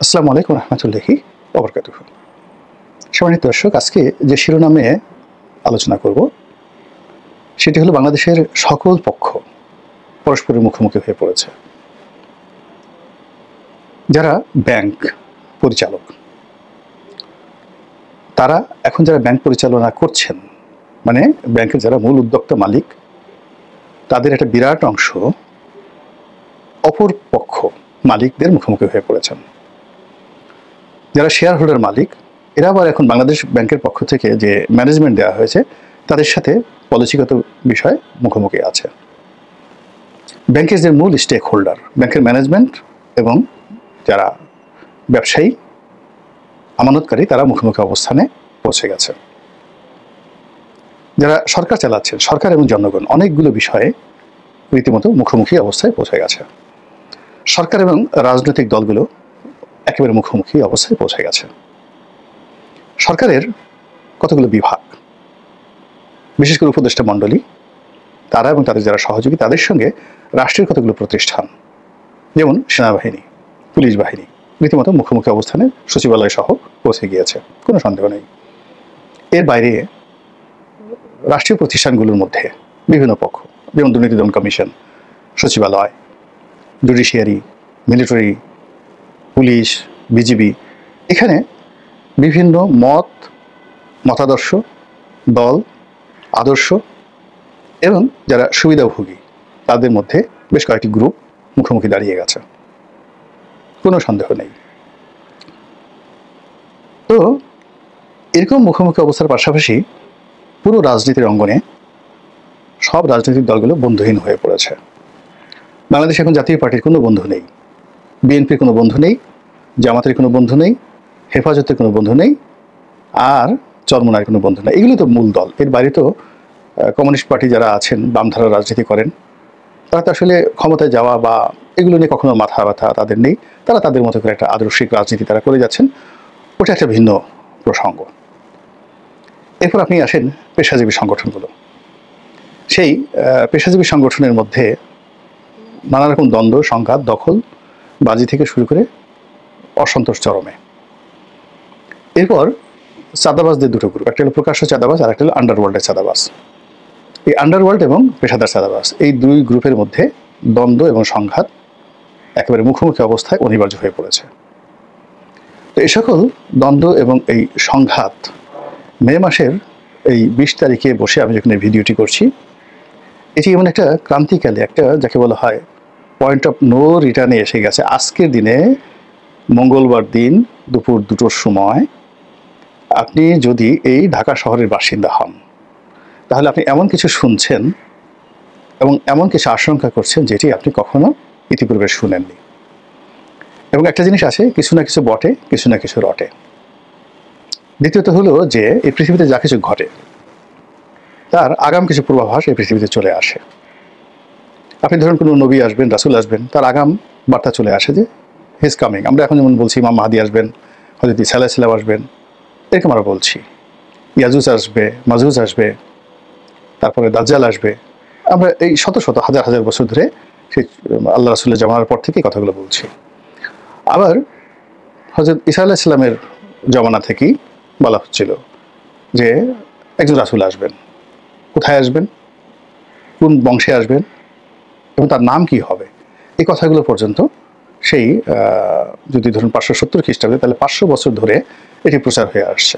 আসসালামু আলাইকুম রহমতুল্লাহি ওয়া বারাকাতুহু। সম্মানিত দর্শক, আজকে যে শিরোনামে আলোচনা করব সেটি হলো বাংলাদেশের সকল পক্ষ পরস্পরের মুখোমুখি হয়ে পড়েছে। যারা ব্যাংক পরিচালক, তারা এখন যারা ব্যাংক পরিচালনা করছেন, মানে ব্যাংকের যারা মূল উদ্যোক্তা মালিক, তাদের একটা বিরাট অংশ অপর পক্ষ মালিকদের মুখোমুখি হয়ে পড়েছেন। যারা শেয়ার হোল্ডার মালিক, এরা আবার এখন বাংলাদেশ ব্যাংকের পক্ষ থেকে যে ম্যানেজমেন্ট দেওয়া হয়েছে তাদের সাথে পলিসিগত বিষয়ে মুখোমুখি আছে। ব্যাংকের যে মূল স্টেক হোল্ডার, ব্যাংকের ম্যানেজমেন্ট এবং যারা ব্যবসায়ী আমানতকারী, তারা মুখোমুখি অবস্থানে পৌঁছে গেছে। যারা সরকার চালাচ্ছেন, সরকার এবং জনগণ, অনেকগুলো বিষয়ে রীতিমতো মুখোমুখি অবস্থায় পৌঁছে গেছে। সরকার এবং রাজনৈতিক দলগুলো একেবারে মুখোমুখি অবস্থায় পৌঁছে গেছে। সরকারের কতগুলো বিভাগ, বিশেষ করে উপদেষ্টা মণ্ডলী, তারা এবং তাদের যারা সহযোগী, তাদের সঙ্গে রাষ্ট্রের কতগুলো প্রতিষ্ঠান, যেমন সেনাবাহিনী, পুলিশ বাহিনী, রীতিমতো মুখোমুখি অবস্থানে সচিবালয় সহ পৌঁছে গিয়েছে, কোনো সন্দেহ নেই। এর বাইরে রাষ্ট্রীয় প্রতিষ্ঠানগুলোর মধ্যে বিভিন্ন পক্ষ, যেমন দুর্নীতি দমন কমিশন, সচিবালয়, জুডিশিয়ারি, মিলিটারি, পুলিশ, বিজিবি, এখানে বিভিন্ন মতাদর্শ, দল, আদর্শ এবং যারা সুবিধাভোগী, তাদের মধ্যে বেশ কয়েকটি গ্রুপ মুখোমুখি দাঁড়িয়ে গেছে, কোনো সন্দেহ নেই। তো এরকম মুখোমুখি অবস্থার পাশাপাশি পুরো রাজনীতির অঙ্গনে সব রাজনৈতিক দলগুলো বন্ধুহীন হয়ে পড়েছে। বাংলাদেশে এখন জাতীয় পার্টির কোনো বন্ধু নেই, বিএনপির কোনো বন্ধু নেই, জামাতের কোনো বন্ধু নেই, হেফাজতের কোনো বন্ধু নেই, আর চরমোনার কোনো বন্ধু নেই। এগুলো তো মূল দল। এর বাইরে তো কমিউনিস্ট পার্টি যারা আছেন, বামধারা রাজনীতি করেন, তারা তো আসলে ক্ষমতায় যাওয়া বা এগুলো নিয়ে কখনো মাথা ব্যথা তাদের নেই। তারা তাদের মতো করে একটা আদর্শিক রাজনীতি তারা করে যাচ্ছেন, ওটা একটা ভিন্ন প্রসঙ্গ। এরপর আপনি আসেন পেশাজীবী সংগঠনগুলো। সেই পেশাজীবী সংগঠনের মধ্যে নানা রকম দ্বন্দ্ব, সংঘাত, দখল বাজি থেকে শুরু করে অসন্তোষ চরমে। এরপর চাঁদাবাজদের দুটো গ্রুপ, একটা হলো প্রকাশ্য চাঁদাবাজ আর একটা হলো আন্ডারওয়ার্ল্ডের চাঁদাবাজ। এই আন্ডারওয়ার্ল্ড এবং পেশাদার চাঁদাবাজ, এই দুই গ্রুপের মধ্যে দ্বন্দ্ব এবং সংঘাত একেবারে মুখোমুখি অবস্থায় অনিবার্য হয়ে পড়েছে। তো এই সকল দ্বন্দ্ব এবং এই সংঘাত মে মাসের এই 20 তারিখে বসে আমি যখন এই ভিডিওটি করছি, এটি এমন একটা ক্রান্তিকালে, একটা যাকে বলা হয় পয়েন্ট অফ নো রিটার্নে এসে গেছে। আজকের দিনে, মঙ্গলবার দিন দুপুর 2টোর সময় আপনি যদি এই ঢাকা শহরের বাসিন্দা হন, তাহলে আপনি এমন কিছু শুনছেন এবং এমন কিছু আশঙ্কা করছেন যেটি আপনি কখনো ইতিপূর্বে শুনেননি। এবং একটা জিনিস আছে, কিছু না কিছু বটে, কিছু না কিছু রটে। দ্বিতীয়ত হলো যে এই পৃথিবীতে যা কিছু ঘটে তার আগাম কিছু পূর্বাভাস এই পৃথিবীতে চলে আসে। আপনি ধরুন কোনো নবী আসবেন, রাসূল আসবেন, তার আগাম বার্তা চলে আসে যে হি ইজ কামিং। আমরা এখন যেমন বলছি ইমাম মাহদী আসবেন, হযরত ঈসা আলাইহিস সালাম আসবেন, এরকম আমরা বলছি। ইয়াজুজ আসবে, মাজুজ আসবে, তারপরে দাজ্জাল আসবে। আমরা এই শত শত হাজার হাজার বছর ধরে সেই আল্লাহ রাসূলের জামানার পর থেকে কথাগুলো বলছি। আবার হযরত ঈসা আলাইহিস সালামের জামানা থেকেই বলা হচ্ছিল যে একজন রাসূল আসবেন, কোথায় আসবেন, কোন বংশে আসবেন এবং তার নাম কি হবে, এই কথাগুলো পর্যন্ত সেই যদি ধরুন 570 খ্রিস্টাব্দে, তাহলে 500 বছর ধরে এটি প্রচার হয়ে আসছে।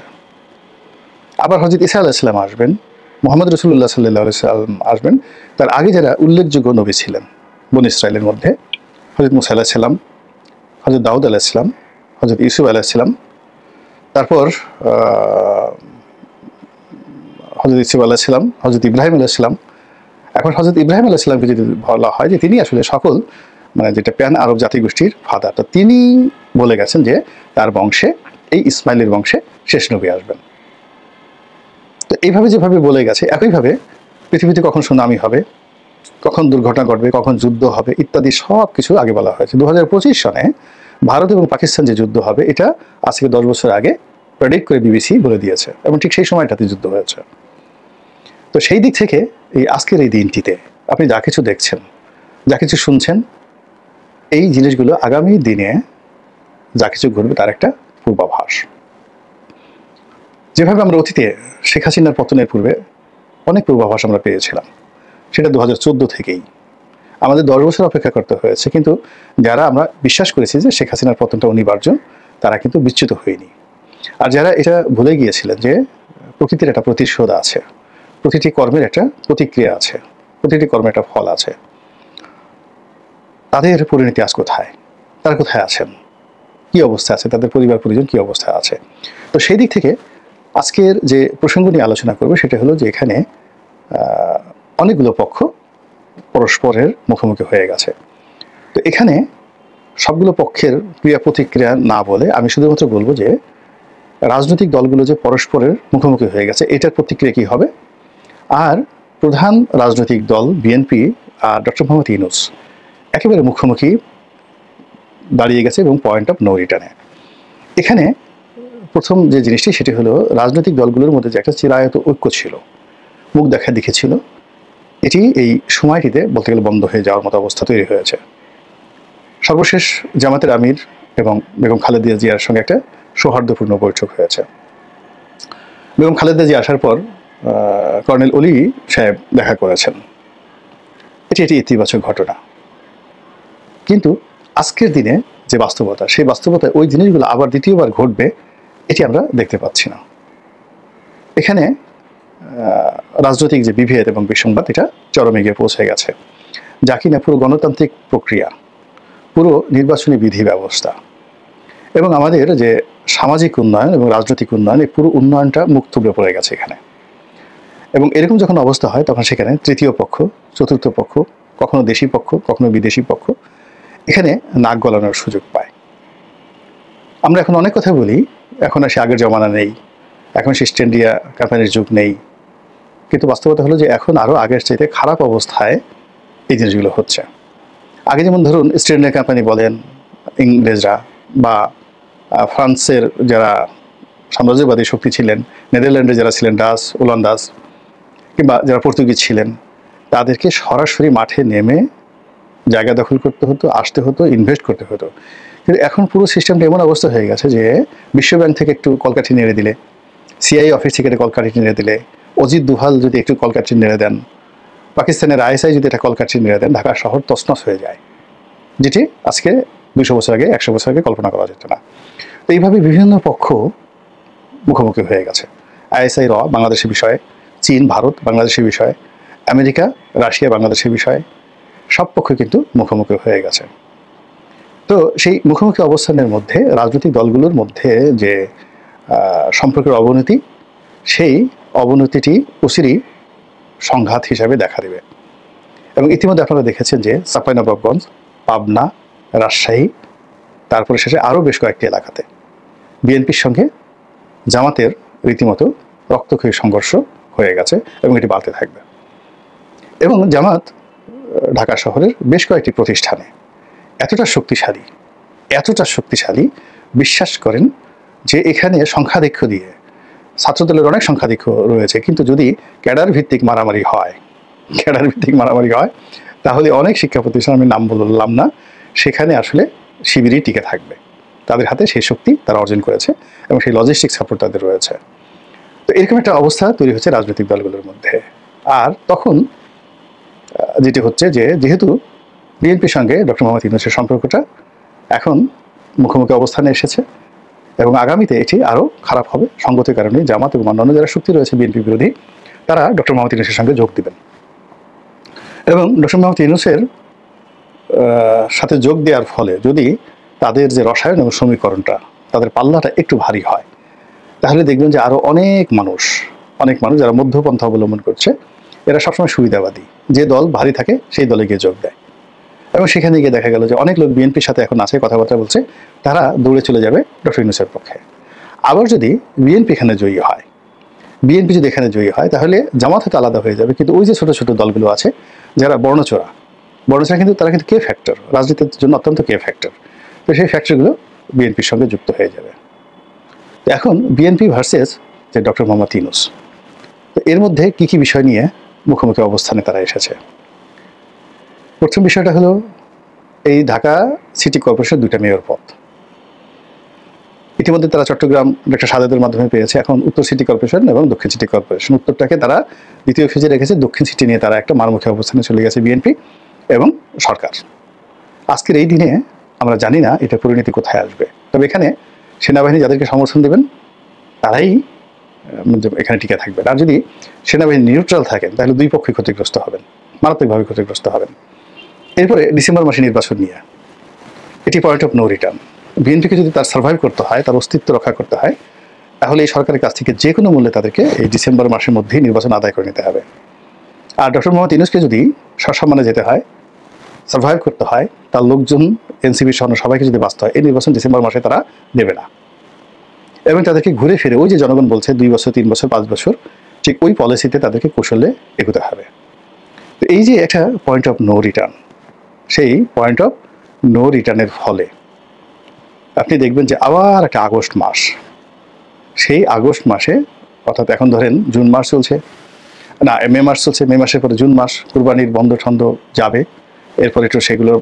আবার হযরত ঈসা আলাইহিস সালাম আসবেন, মুহাম্মদ রাসূলুল্লাহ সাল্লাল্লাহু আলাইহি ওয়াসাল্লাম আসবেন। তার আগে যারা উল্লেখযোগ্য নবী ছিলেন বনী ইসরাইলের মধ্যে, হযরত মূসা আলাইহিস সালাম, হযরত দাউদ আলাইহিস সালাম, হযরত ইউসুফ আলাইহিস সালাম, তারপর হযরত ইউসুফ আলাইহিস সালাম, হযরত ইব্রাহিম আলাইহিস সালাম। এখন হযরত ইব্রাহিম আলাইহিস সালামকে যদি বলা হয় যে তিনি আসলে সকল, মানে যেটা প্যান আরব জাতিগোষ্ঠীর ফাদার, তো তিনি বলে গেছেন যে তার বংশে, এই ইসমাইলের বংশে শেষ নবী আসবেন। তো এইভাবে যেভাবে বলে গেছে, একইভাবে পৃথিবীতে কখন সুনামি হবে, কখন দুর্ঘটনা ঘটবে, কখন যুদ্ধ হবে ইত্যাদি সব কিছু আগে বলা হয়েছে। 2025 সনে ভারত এবং পাকিস্তান যে যুদ্ধ হবে, এটা আজকে 10 বছর আগে প্রেডিক্ট করে বিবিসি বলে দিয়েছে, এবং ঠিক সেই সময়টাতে যুদ্ধ হয়েছে। তো সেই দিক থেকে এই আজকের এই দিনটিতে আপনি যা কিছু দেখছেন, যা কিছু শুনছেন, এই জিনিসগুলো আগামী দিনে যা কিছু ঘটবে তার একটা পূর্বাভাস। যেভাবে আমরা অতীতে শেখ হাসিনার পতনের পূর্বে অনেক পূর্বাভাস আমরা পেয়েছিলাম, সেটা 2014 থেকেই আমাদের 10 বছর অপেক্ষা করতে হয়েছে, কিন্তু যারা আমরা বিশ্বাস করেছি যে শেখ হাসিনার পতনটা অনিবার্য, তারা কিন্তু বিচ্যুত হয়নি। আর যারা এটা ভুলে গিয়েছিলেন যে প্রকৃতির একটা প্রতিশোধ আছে, প্রতিটি কর্মের একটা প্রতিক্রিয়া আছে, প্রতিটি কর্মের একটা ফল আছে, তাদের পরিণতি আজ কোথায়, তারা কোথায় আছেন, কি অবস্থা আছে, তাদের পরিবার পরিজন কি অবস্থায় আছে। তো সেই দিক থেকে আজকের যে প্রসঙ্গ নিয়ে আলোচনা করবো সেটা হলো যে এখানে অনেকগুলো পক্ষ পরস্পরের মুখোমুখি হয়ে গেছে। তো এখানে সবগুলো পক্ষের ক্রিয়া প্রতিক্রিয়া না বলে আমি শুধুমাত্র বলবো যে রাজনৈতিক দলগুলো যে পরস্পরের মুখোমুখি হয়ে গেছে এটার প্রতিক্রিয়া কী হবে, আর প্রধান রাজনৈতিক দল বিএনপি আর ডক্টর মোহাম্মদ ইউনূস একেবারে মুখোমুখি দাঁড়িয়ে গেছে এবং পয়েন্ট অফ নো রিটার্নে। এখানে প্রথম যে জিনিসটি সেটি হলো রাজনৈতিক দলগুলোর মধ্যে যে একটা চিরায়ত ঐক্য ছিল, মুখ দেখা দেখেছিল, এটি এই সময়টিতে বলতে গেলে বন্ধ হয়ে যাওয়ার মতো অবস্থা তৈরি হয়েছে। সর্বশেষ জামাতের আমির এবং বেগম খালেদা জিয়ার সঙ্গে একটা সৌহার্দ্যপূর্ণ বৈঠক হয়েছে। বেগম খালেদা জিয়া আসার পর কর্নেল অলি সাহেব দেখা করেছেন, এটি ইতিবাচক ঘটনা। কিন্তু আজকের দিনে যে বাস্তবতা, সেই বাস্তবতায় ওই জিনিসগুলো আবার দ্বিতীয়বার ঘটবে এটি আমরা দেখতে পাচ্ছি না। এখানে রাজনৈতিক যে বিভেদ এবং বিসংবাদ এটা চরমে গিয়ে পৌঁছে গেছে, যা কিনা পুরো গণতান্ত্রিক প্রক্রিয়া, পুরো নির্বাচনী বিধি ব্যবস্থা এবং আমাদের যে সামাজিক উন্নয়ন এবং রাজনৈতিক উন্নয়ন, এই পুরো উন্নয়নটা মুখ থুবড়ে পড়ে গেছে এখানে। এবং এরকম যখন অবস্থা হয় তখন সেখানে তৃতীয় পক্ষ, চতুর্থ পক্ষ, কখনো দেশি পক্ষ, কখনো বিদেশি পক্ষ এখানে নাক গলানোর সুযোগ পায়। আমরা এখন অনেক কথা বলি, এখন আর সে আগের জমানা নেই, এখন সে ইস্ট ইন্ডিয়া কোম্পানির যুগ নেই, কিন্তু বাস্তবতা হলো যে এখন আরও আগের চাইতে খারাপ অবস্থায় এই জিনিসগুলো হচ্ছে। আগে যেমন ধরুন ইস্ট ইন্ডিয়া কোম্পানি বলেন ইংরেজরা, বা ফ্রান্সের যারা সাম্রাজ্যবাদী শক্তি ছিলেন, নেদারল্যান্ডে যারা ছিলেন ডাচ, ওলন্দাজ, কিংবা যারা পর্তুগিজ ছিলেন, তাদেরকে সরাসরি মাঠে নেমে জায়গা দখল করতে হতো, আসতে হতো, ইনভেস্ট করতে হতো। কিন্তু এখন পুরো সিস্টেমটা এমন অবস্থা হয়ে গেছে যে বিশ্বব্যাংক থেকে একটু কলকাঠি নেড়ে দিলে, সিআই অফিস থেকে একটা কলকাঠি নেড়ে দিলে, অজিত দুহাল যদি একটু কলকাঠি নেড়ে দেন, পাকিস্তানের আইএসআই যদি একটা কলকাঠি নেড়ে দেন, ঢাকা শহর তছনছ হয়ে যায়, যেটি আজকে 200 বছর আগে, 100 বছর আগে কল্পনা করা যেত না। তো এইভাবে বিভিন্ন পক্ষ মুখোমুখি হয়ে গেছে। আইএসআই বাংলাদেশের বিষয়ে, চীন ভারত বাংলাদেশের বিষয়ে, আমেরিকা রাশিয়া বাংলাদেশের বিষয়ে, সব পক্ষ কিন্তু মুখোমুখি হয়ে গেছে। তো সেই মুখোমুখি অবস্থানের মধ্যে রাজনৈতিক দলগুলোর মধ্যে যে সম্পর্কের অবনতি, সেই অবনতিটি অচিরেই সংঘাত হিসাবে দেখা দেবে। এবং ইতিমধ্যে আপনারা দেখেছেন যে চাঁপাইনবাবগঞ্জ, পাবনা, রাজশাহী, তারপরে শেষে আরও বেশ কয়েকটি এলাকাতে বিএনপির সঙ্গে জামাতের রীতিমতো রক্তক্ষয়ী সংঘর্ষ হয়ে গেছে এবং এটি বাড়তে থাকবে। এবং জামাত ঢাকা শহরের বেশ কয়েকটি প্রতিষ্ঠানে এতটা শক্তিশালী, বিশ্বাস করেন যে এখানে সংখ্যাধিক্য দিয়ে, ছাত্রদলের অনেক সংখ্যাধিক্য রয়েছে, কিন্তু যদি ক্যাডার ভিত্তিক মারামারি হয়, তাহলে অনেক শিক্ষা প্রতিষ্ঠান, আমি নাম বললাম না, সেখানে আসলে শিবিরই টিকে থাকবে। তাদের হাতে সেই শক্তি তারা অর্জন করেছে এবং সেই লজিস্টিক সাপোর্ট তাদের রয়েছে। তো এরকম একটা অবস্থা তৈরি হচ্ছে রাজনৈতিক দলগুলোর মধ্যে। আর তখন যেটি হচ্ছে যে যেহেতু বিএনপির সঙ্গে ডক্টর মোহাম্মদ ইউনূসের সম্পর্কটা এখন মুখোমুখি অবস্থানে এসেছে এবং আগামীতে এটি আরও খারাপ হবে, সঙ্গতির কারণে জামাত এবং অন্যান্য যারা শক্তি রয়েছে বিএনপি বিরোধী, তারা ডক্টর মোহাম্মদ ইউনূসের সঙ্গে যোগ দিবেন। এবং ডক্টর মোহাম্মদ ইউনূসের সাথে যোগ দেওয়ার ফলে যদি তাদের যে রসায়ন এবং সমীকরণটা, তাদের পাল্লাটা একটু ভারী হয়, তাহলে দেখবেন যে আরও অনেক মানুষ যারা মধ্যপন্থা অবলম্বন করছে, এরা সবসময় সুবিধাবাদী, যে দল ভারী থাকে সেই দলে গিয়ে যোগ দেয়। এবং সেখানে গিয়ে দেখা গেল যে অনেক লোক বিএনপির সাথে এখন আছে, কথাবার্তা বলছে, তারা দৌড়ে চলে যাবে ডক্টর ইউনূসের পক্ষে। আবার যদি বিএনপি এখানে জয়ী হয়, তাহলে জামাত হয়তো আলাদা হয়ে যাবে, কিন্তু ওই যে ছোটো ছোটো দলগুলো আছে যারা বর্ণচোরা, কিন্তু তারা কিন্তু কে ফ্যাক্টর, রাজনীতির জন্য অত্যন্ত কে ফ্যাক্টর, তো সেই ফ্যাক্টরগুলো বিএনপির সঙ্গে যুক্ত হয়ে যাবে। তো এখন বিএনপি ভার্সেস যে ডক্টর মোহাম্মদ ইউনূস, তো এর মধ্যে কী কী বিষয় নিয়ে মুখোমুখি অবস্থানে তারা এসেছে। প্রথম বিষয়টা হলো এই ঢাকা সিটি কর্পোরেশনের 2টা মেয়র পদ, ইতিমধ্যে তারা চট্টগ্রাম ডক্টর সাদেদের মাধ্যমে পেয়েছে, এখন উত্তর সিটি কর্পোরেশন এবং দক্ষিণ সিটি কর্পোরেশন। উত্তরটাকে তারা দ্বিতীয় ফেজে রেখেছে, দক্ষিণ সিটি নিয়ে তারা একটা মারমুখী অবস্থানে চলে গেছে বিএনপি এবং সরকার। আজকের এই দিনে আমরা জানি না এটা পরিণতি কোথায় আসবে, তবে এখানে সেনাবাহিনী যাদেরকে সমর্থন দেবেন তারাই এখানে টিকে থাকবে। আর যদি সেনাবাহিনী নিউট্রাল থাকেন তাহলে দুই পক্ষই ক্ষতিগ্রস্ত হবেন, মারাত্মকভাবে ক্ষতিগ্রস্ত হবেন। এরপরে ডিসেম্বর মাসে নির্বাচন নিয়ে এটি পয়েন্ট অফ নো রিটার্ন। বিএনপিকে যদি তার সার্ভাইভ করতে হয়, তার অস্তিত্ব রক্ষা করতে হয়, তাহলে এই সরকারের কাছ থেকে যে কোনো মূল্যে তাদেরকে এই ডিসেম্বর মাসের মধ্যেই নির্বাচন আদায় করে নিতে হবে। আর ডক্টর মোহাম্মদ ইউনূসকে যদি সসম্মানে যেতে হয়, সার্ভাইভ করতে হয়, তার লোকজন এনসিপি সহ সবাইকে যদি বাঁচতে হয়, এই নির্বাচন ডিসেম্বর মাসে তারা দেবে না। এবং তাদেরকে ঘুরে ফিরে ওই যে জনগণ বলছে 2 বছর 3 বছর 5 বছর, ঠিক ওই পলিসিতে তাদেরকে কৌশলে এগোতে হবে। তো এই যে একটা পয়েন্ট অফ নো রিটার্ন, সেই পয়েন্ট অফ নো রিটার্নের ফলে আপনি দেখবেন যে আবার একটা আগস্ট মাস, সেই আগস্ট মাসে অর্থাৎ এখন ধরেন জুন মাস চলছে, না মে মাস চলছে, মে মাসের পরে জুন মাস, কুরবানির বন্ধ ঠন্ধ যাবে, এরপর একটু সেগুলো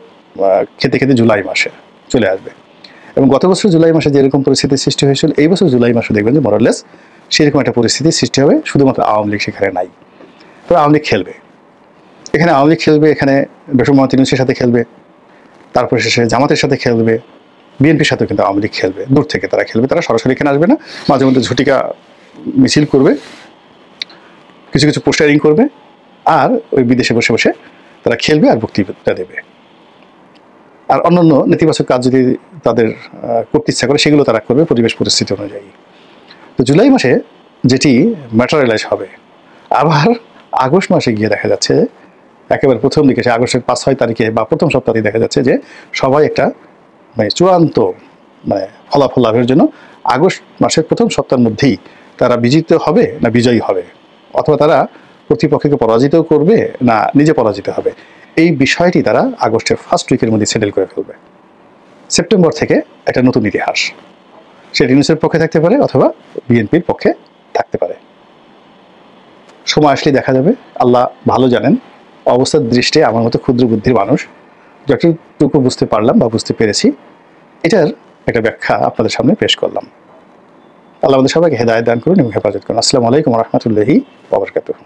খেতে খেতে জুলাই মাসে চলে আসবে। এবং গত বছর জুলাই মাসে যেরকম পরিস্থিতির সৃষ্টি হয়েছিল, এই বছর জুলাই মাসে দেখবেন যে মোরালেস সেরকম একটা পরিস্থিতির সৃষ্টি হবে, শুধুমাত্র আওয়ামী লীগ সেখানে নাই। তবে আওয়ামী লীগ খেলবে, এখানে আওয়ামী লীগ খেলবে, এখানে ডক্টর মোহাম্মদ ইউনূসের সাথে খেলবে, তারপরে শেষে জামাতের সাথে খেলবে, বিএনপির সাথেও কিন্তু আওয়ামী লীগ খেলবে, দূর থেকে তারা খেলবে, তারা সরাসরি এখানে আসবে না, মাঝে মধ্যে ঝুটিকা মিছিল করবে, কিছু কিছু পোস্টারিং করবে, আর ওই বিদেশে বসে বসে তারা খেলবে আর বক্তৃতা দেবে। আর অন্যান্য নেতিবাচক কাজ যদি তাদের করতে ইচ্ছা করে সেগুলো তারা করবে পরিবেশ পরিস্থিতি অনুযায়ী। তো জুলাই মাসে যেটি ম্যাটেরিয়ালাইজ হবে, আবার আগস্ট মাসে গিয়ে দেখা যাচ্ছে একেবারে প্রথম দিকে, সে আগস্টের 5-6 তারিখে বা প্রথম সপ্তাহে দেখা যাচ্ছে যে সবাই একটা চূড়ান্ত ফলাফল লাভের জন্য আগস্ট মাসের প্রথম সপ্তাহের মধ্যেই তারা বিজিত হবে না বিজয়ী হবে, অথবা তারা প্রতিপক্ষকে পরাজিত করবে না নিজে পরাজিত হবে, এই বিষয়টি তারা আগস্টের ফার্স্ট উইকের মধ্যে সেটেল করে ফেলবে। সেপ্টেম্বর থেকে একটা নতুন ইতিহাস, সে ইউনূসের পক্ষে থাকতে পারে অথবা বিএনপির পক্ষে থাকতে পারে। সময় আসলে দেখা যাবে, আল্লাহ ভালো জানেন। অবস্থার দৃষ্টি আমার মতো ক্ষুদ্র বুদ্ধির মানুষ যতটুকু বুঝতে পারলাম বা বুঝতে পেরেছি, এটার একটা ব্যাখ্যা আপনাদের সামনে পেশ করলাম। আল্লাহ আমাদের সবাইকে হেদায়েত দান করুন এবং হেফাজত করুন। আসসালামু আলাইকুম ওয়া রাহমাতুল্লাহি ওয়া বারাকাতুহু।